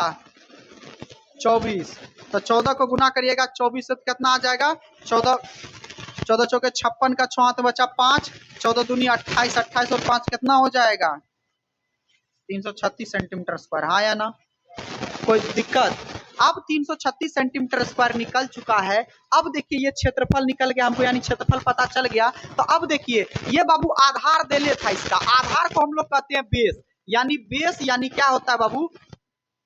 24, तो 14 को गुना करिएगा 24 से कितना आ जाएगा, 14 चौके 56 का 6 बचा 5, 14 दूनी 28, 28 और 5 कितना हो जाएगा 336 सेंटीमीटर स्क्वायर, हाँ या ना, कोई दिक्कत। अब 336 सेंटीमीटर स्क्वायर निकल चुका है। अब देखिए ये क्षेत्रफल निकल गया हमको, यानी क्षेत्रफल पता चल गया। तो अब देखिए ये बाबू आधार देले था, इसका आधार को हम लोग कहते हैं बेस, यानी बेस यानी क्या होता है बाबू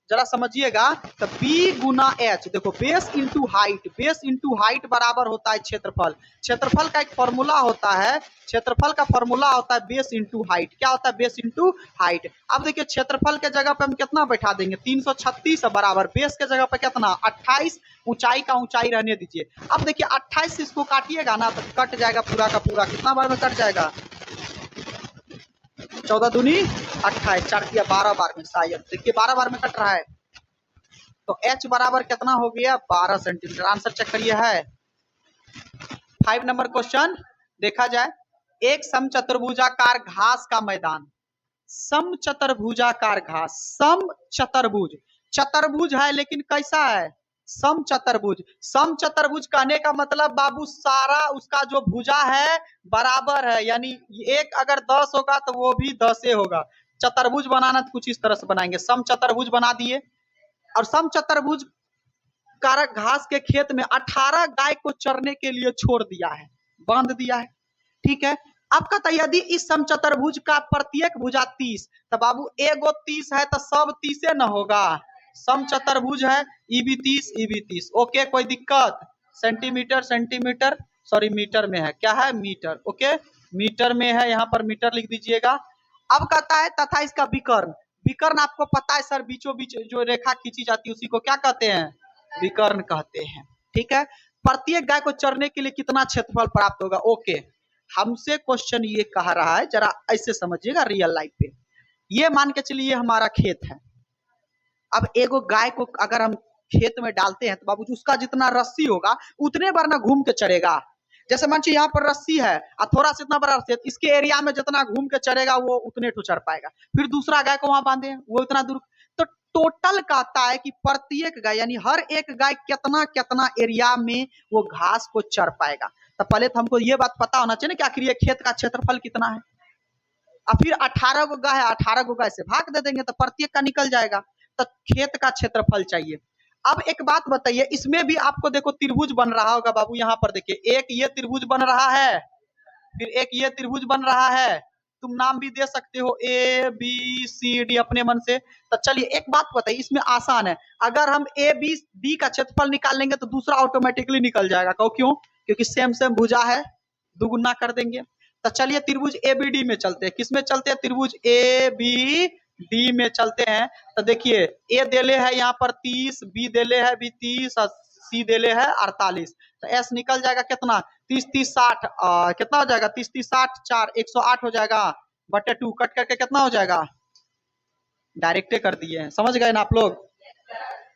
जरा समझिएगा, तो B गुना H, देखो base into height, base into height बराबर होता है क्षेत्रफल। क्षेत्रफल का एक फॉर्मूला होता है, क्षेत्रफल का फॉर्मूला होता है बेस इंटू हाइट, क्या होता है बेस इंटू हाइट। अब देखिए क्षेत्रफल के जगह पे हम कितना बैठा देंगे 336 बराबर बेस के जगह पे कितना 28, ऊंचाई का ऊंचाई रहने दीजिए। अब देखिए 28 से इसको काटिएगा ना तो कट जाएगा पूरा का पूरा, कितना बार में कट जाएगा 14 दूनी 28, 4 किया 12 बार में, शायद देखिए 12 बार में कट रहा है। तो H बराबर कितना हो गया 12 सेंटीमीटर, आंसर चेक करिए है। 5 नंबर क्वेश्चन देखा जाए, एक समचतुर्भुजाकार घास का मैदान, समचतुर्भुजाकार घास, समचतुर्भुज, चतुर्भुज है लेकिन कैसा है समचतुर्भुज। समचतुर्भुज कहने का मतलब बाबू सारा उसका जो भुजा है बराबर है, यानी एक अगर 10 होगा तो वो भी 10 होगा। चतुर्भुज बनाना तो कुछ इस तरह से बनाएंगे, समचतुर्भुज बना दिए, और समचतुर्भुज कारक घास के खेत में 18 गाय को चरने के लिए छोड़ दिया है, बांध दिया है, ठीक है। अब कहता यदि इस समचतुर्भुज का प्रत्येक भुजा 30, तो बाबू एगो 30 है तो सब 30 न होगा, समचतुर्भुज है ई भी 30 ई भी 30, ओके कोई दिक्कत। सेंटीमीटर सेंटीमीटर सॉरी मीटर में है, क्या है मीटर, ओके मीटर में है, यहाँ पर मीटर लिख दीजिएगा। अब कहता है तथा इसका विकर्ण, विकर्ण आपको पता है सर बीचों बीच जो रेखा खींची जाती है उसी को क्या कहते हैं विकर्ण कहते हैं, ठीक है। प्रत्येक गाय को चरने के लिए कितना क्षेत्रफल प्राप्त होगा, ओके। हमसे क्वेश्चन ये कह रहा है, जरा ऐसे समझिएगा रियल लाइफ पे, ये मान के चलिए हमारा खेत है। अब एगो गाय को अगर हम खेत में डालते हैं तो बाबू उसका जितना रस्सी होगा उतने बार ना घूम के चढ़ेगा। जैसे मान लीजिए यहाँ पर रस्सी है और थोड़ा सा इतना बड़ा रस्सी है, इसके एरिया में जितना घूम के चढ़ेगा वो उतने तो चढ़ पाएगा, फिर दूसरा गाय को वहां बांधे वो इतना दूर। तो टोटल कहता है कि प्रत्येक गाय यानी हर एक गाय कितना कितना एरिया में वो घास को चढ़ पाएगा। तो पहले तो हमको ये बात पता होना चाहिए ना कि आखिर ये खेत का क्षेत्रफल कितना है, और फिर 18 गो गाय है 18 गो गाय से भाग दे देंगे तो प्रत्येक का निकल जाएगा। तो खेत का क्षेत्रफल चाहिए। अब एक बात बताइए, इसमें भी आपको देखो त्रिभुज बन रहा होगा बाबू, यहाँ पर देखिए एक ये त्रिभुज बन रहा है, फिर एक ये त्रिभुज बन रहा है, तुम नाम भी दे सकते हो ए बी सी डी अपने मन से। तो चलिए एक बात बताइए, इसमें आसान है, अगर हम ए बी डी का क्षेत्रफल निकाल लेंगे तो दूसरा ऑटोमेटिकली निकल जाएगा, क्यों, क्योंकि सेम सेम भुजा है, दुगुना कर देंगे। तो चलिए त्रिभुज ए बी डी में चलते हैं, किसमें चलते हैं त्रिभुज ए बी डी में चलते हैं तो देखिए ए देले है यहाँ पर 30, बी देले है भी 30 और सी देले है 48। तो एस निकल जाएगा कितना 30 30 60 कितना हो जाएगा 30 30 60 4 108 हो जाएगा बटे 2 कट करके कितना हो जाएगा डायरेक्टे कर दिए हैं। समझ गए ना आप लोग।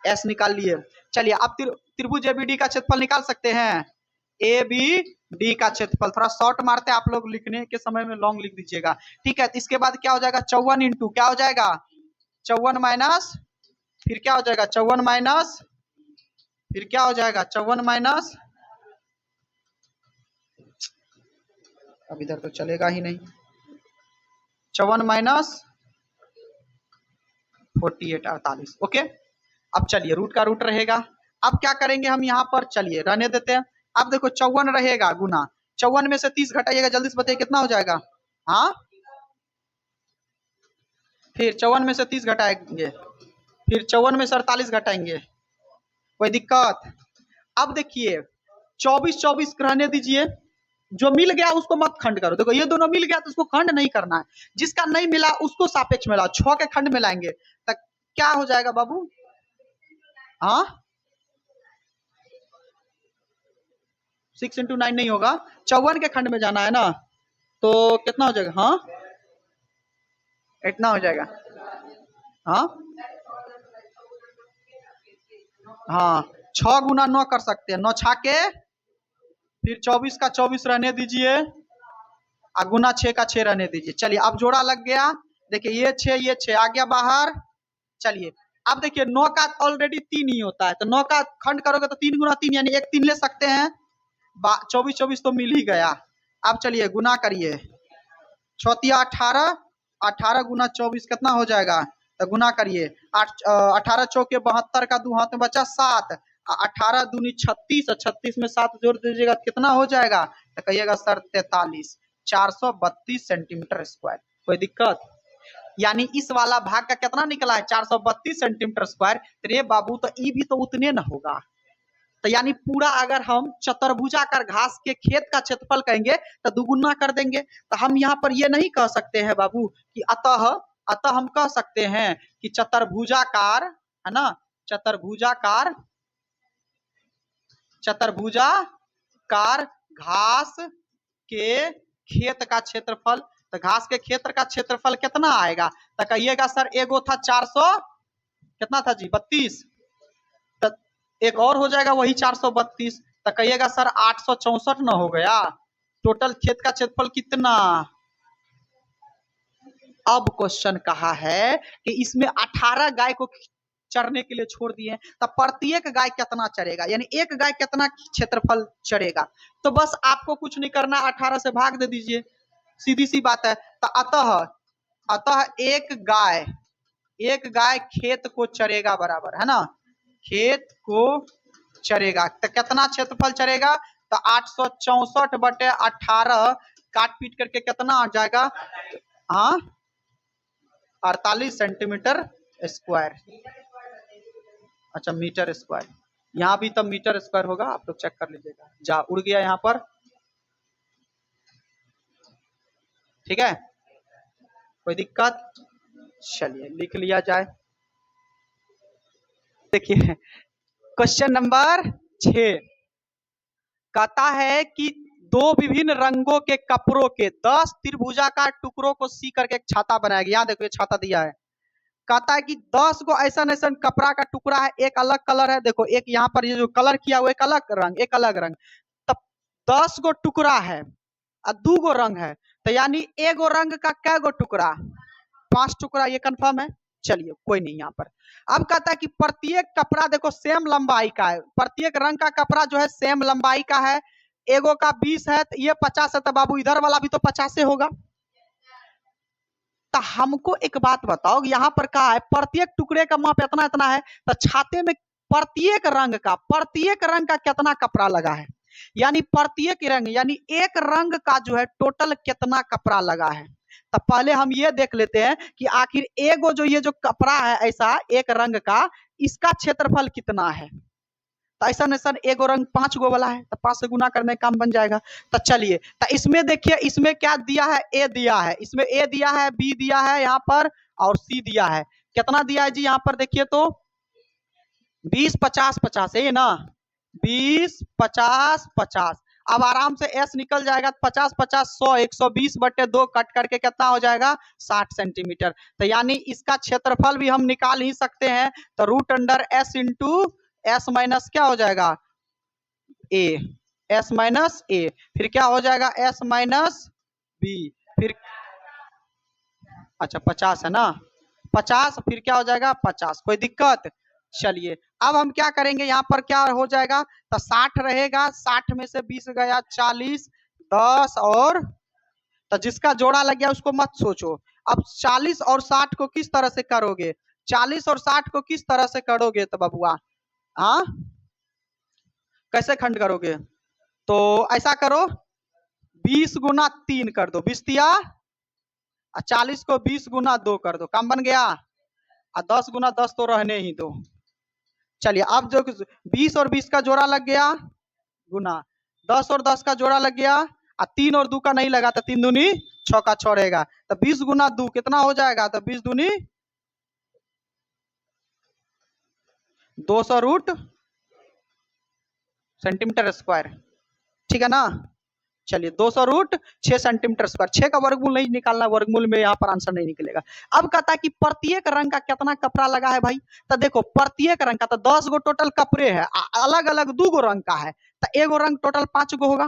एस निकाल लिए। चलिए अब त्रिभुज एबीडी का क्षेत्रफल निकाल सकते हैं। ए बी डी का क्षेत्रफल थोड़ा शॉर्ट मारते हैं आप लोग, लिखने के समय में लॉन्ग लिख दीजिएगा। ठीक है, इसके बाद क्या हो जाएगा 54 इंटू क्या हो जाएगा 54 माइनस फिर क्या हो जाएगा 54 माइनस फिर क्या हो जाएगा 54 माइनस, अब इधर तो चलेगा ही नहीं, 54 माइनस 48 48। ओके, अब चलिए रूट का रूट रहेगा। अब क्या करेंगे हम यहाँ पर, चलिए रहने देते हैं। अब देखो 54 रहेगा गुना 54 में से 30 घटाइएगा, जल्दी से बताइए कितना हो जाएगा। हाँ फिर 54 में से 30 घटाएंगे, फिर 54 में से 48 घटाएंगे, कोई दिक्कत। अब देखिए 24 24 रहने दीजिए, जो मिल गया उसको मत खंड करो। देखो ये दोनों मिल गया तो उसको खंड नहीं करना है, जिसका नहीं मिला उसको सापेक्ष मिलाओ, 6 के खंड मिलाएंगे तो क्या हो जाएगा बाबू। हाँ 6 इंटू 9 नहीं होगा, 54 के खंड में जाना है ना, तो कितना हो जाएगा। हाँ इतना हो जाएगा। हाँ हाँ 6 गुना 9 कर सकते हैं, 9 छाके फिर 24 का 24 रहने दीजिए और गुना 6 का 6 रहने दीजिए। चलिए अब जोड़ा लग गया, देखिए ये 6 आ गया बाहर। चलिए अब देखिए 9 का ऑलरेडी 3 ही होता है, तो 9 का खंड करोगे तो 3 गुना 3 यानी 1 3 ले सकते हैं। 24 24 तो मिल ही गया। अब चलिए गुना करिए, 6 18 18 गुना 24 कितना हो जाएगा, तो गुना करिए 18 चौके 72 का 2 हाथ में बचा 7, 18 दूनी 36 और 36 में 7 जोड़ दीजिएगा कितना हो जाएगा, तो कहिएगा सर 43 432 सेंटीमीटर स्क्वायर। कोई दिक्कत। यानी इस वाला भाग का कितना निकला है 432 सेंटीमीटर स्क्वायर। तो रे बाबू तो ई भी तो उतने न होगा। तो यानी पूरा अगर हम चतुर्भुजाकार घास के खेत का क्षेत्रफल कहेंगे तो दुगुना कर देंगे। तो हम यहाँ पर ये नहीं कह सकते हैं बाबू कि अतः हम कह सकते हैं कि चतुर्भुजाकार है ना, चतुर्भुजाकार घास के खेत का क्षेत्रफल। तो घास के क्षेत्र का क्षेत्रफल कितना आएगा, तो कहिएगा सर एगो था 400 कितना था जी 32, तो एक और हो जाएगा वही 432, तो कहिएगा सर 864 न हो गया। टोटल खेत का क्षेत्रफल कितना। अब क्वेश्चन कहा है कि इसमें 18 गाय को चरने के लिए छोड़ दिए, तो प्रत्येक गाय कितना चरेगा, यानी एक गाय कितना क्षेत्रफल चरेगा। तो बस आपको कुछ नहीं करना, 18 से भाग दे दीजिए, सीधी सी बात है। तो अतः एक गाय खेत को चरेगा बराबर है ना, खेत को चरेगा तो कितना क्षेत्रफल चरेगा, तो 864 बटे 18 काट पीट करके कितना आ जाएगा। हाँ 48 सेंटीमीटर स्क्वायर। अच्छा मीटर स्क्वायर, यहाँ भी तब मीटर स्क्वायर होगा, आप लोग चेक कर लीजिएगा। जा उड़ गया यहाँ पर, ठीक है कोई दिक्कत। चलिए लिख लिया जाए। देखिए क्वेश्चन नंबर 6 कहता है कि दो विभिन्न रंगों के कपड़ों के 10 त्रिभुजाकार टुकड़ों को सी करके एक छाता बनाया गया। यहाँ देखो ये छाता दिया है, कहता है कि 10 को ऐसा कपड़ा का टुकड़ा है, एक अलग कलर है। देखो एक यहाँ पर ये जो कलर किया हुआ एक अलग रंग, तब 10 गो टुकड़ा है और 2 गो रंग है, तो यानी एगो रंग का कै गो टुकड़ा 5 टुकड़ा, ये कंफर्म है। चलिए कोई नहीं यहाँ पर। अब कहता है कि प्रत्येक कपड़ा देखो सेम लंबाई का है, प्रत्येक रंग का कपड़ा जो है सेम लंबाई का है। एगो का 20 है तो ये 50 है, तो बाबू इधर वाला भी तो 50 से होगा। तो हमको एक बात बताओ, यहाँ पर कहा है प्रत्येक टुकड़े का माप इतना इतना है, तो छाते में प्रत्येक रंग का कितना कपड़ा लगा है, यानी प्रत्येक रंग यानी एक रंग का जो है टोटल कितना कपड़ा लगा है। तो पहले हम ये देख लेते हैं कि आखिर ये जो कपड़ा है ऐसा एक रंग का, इसका क्षेत्रफल कितना है। तो ऐसा ऐसा एगो रंग 5 गो वाला है तो 5 से गुना करने का काम बन जाएगा। तो चलिए, तो इसमें देखिए, इसमें क्या दिया है, ए दिया है, इसमें ए दिया है, बी दिया है यहाँ पर, और सी दिया है। कितना दिया है जी यहाँ पर देखिए तो 20 50 50 है ना, 20 50 50। अब आराम से एस निकल जाएगा, 50 50 100 120/2 कट करके कितना हो जाएगा 60 सेंटीमीटर। तो यानी इसका क्षेत्रफल भी हम निकाल ही सकते हैं। तो root under S into S minus क्या हो जाएगा ए, एस माइनस ए, फिर क्या हो जाएगा एस माइनस बी, फिर अच्छा 50 है ना, 50 फिर क्या हो जाएगा 50। कोई दिक्कत? चलिए अब हम क्या करेंगे, यहाँ पर क्या हो जाएगा, तो 60 रहेगा, 60 में से 20 गया 40, 10 और, तो जिसका जोड़ा लग गया उसको मत सोचो। अब 40 और 60 को किस तरह से करोगे, 40 और 60 को किस तरह से करोगे तो बबुआ, हाँ कैसे खंड करोगे, तो ऐसा करो 20 गुना 3 कर दो, 20 दिया, 40 को 20 गुना 2 कर दो, काम बन गया। 10 गुना 10 तो रहने ही दो। चलिए अब जो 20 और 20 का जोड़ा लग गया गुना, 10 और 10 का जोड़ा लग गया, 3 और 2 का नहीं लगा तो 3 दूनी 6 का 6 रहेगा, तो 20 गुना 2 कितना हो जाएगा, तो 20 दूनी 200 रूट सेंटीमीटर स्क्वायर, ठीक है ना। चलिए 200 रूट 6 सेंटीमीटर स्क्वायर, 6 का वर्गमूल नहीं निकालना, वर्गमूल में यहाँ पर आंसर नहीं निकलेगा। अब कहता है कि प्रत्येक रंग का कितना कपड़ा लगा है भाई, तो देखो प्रत्येक रंग का तो 10 गो टोटल कपड़े है, अलग अलग 2 गो रंग का है, तो एगो रंग टोटल 5 गो होगा।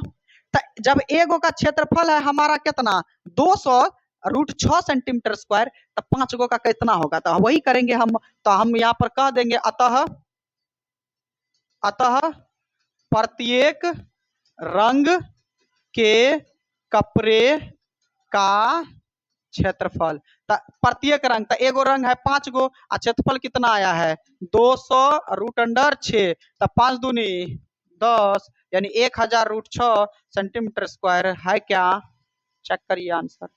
तो जब एगो का क्षेत्रफल है हमारा कितना 200 रूट 6 सेंटीमीटर स्क्वायर, तो 5 गो का कितना होगा, तो वही करेंगे हम। तो हम यहाँ पर कह देंगे अतः प्रत्येक रंग के कपड़े का क्षेत्रफल, प्रत्येक रंग, तो एगो रंग है 5 गो, क्षेत्रफल कितना आया है 200 रूट अंडर 6, तो 5 दूनी 10, यानी 1000 रूट 6 सेंटीमीटर स्क्वायर है क्या, चेक करिए आंसर।